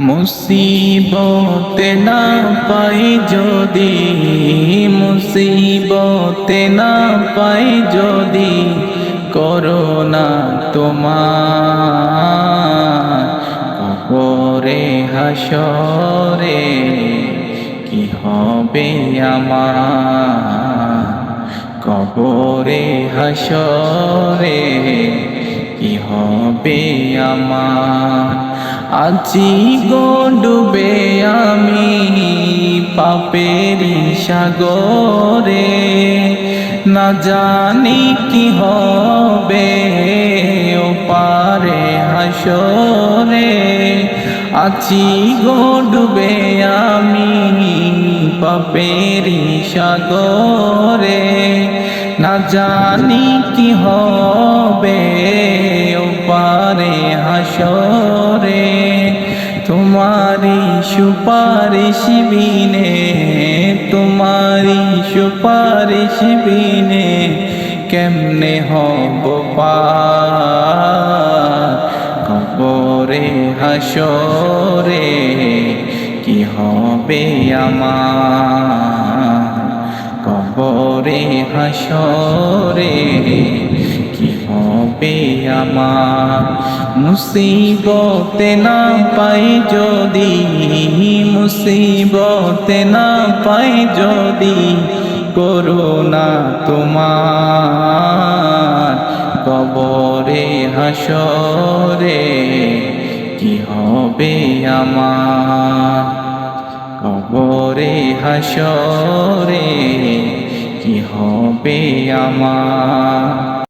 মুসিবতে না পাই যদি, মুসিবতে না পাই যদি, করোনা তোমার কবরে হাসরে কি হবে আমার, কবরে হাসরে কি হবে আমার। আছি গো ডুবে আমি পাপেরি সাগরে, না জানি কি হবে ও পারে হাসরে। আছি গো ডুবে আমি পাপেরি সাগরে, না জানি কি হবে ও পারে হাসরে। তোমারি সুপারিশ বিনে, তোমারি সুপারিশ বিনে কেমনে হব পার, কবরে হাসরে কি হবে আমার, কবরে হাসরে কি হবে আমার। মুসিবতে না পাই যদি, মুসিবতে না পাই যদি, করোনা তোমার কবরে হাসরে কি হবে আমার, কবরে হাসরে কি হবে আমার।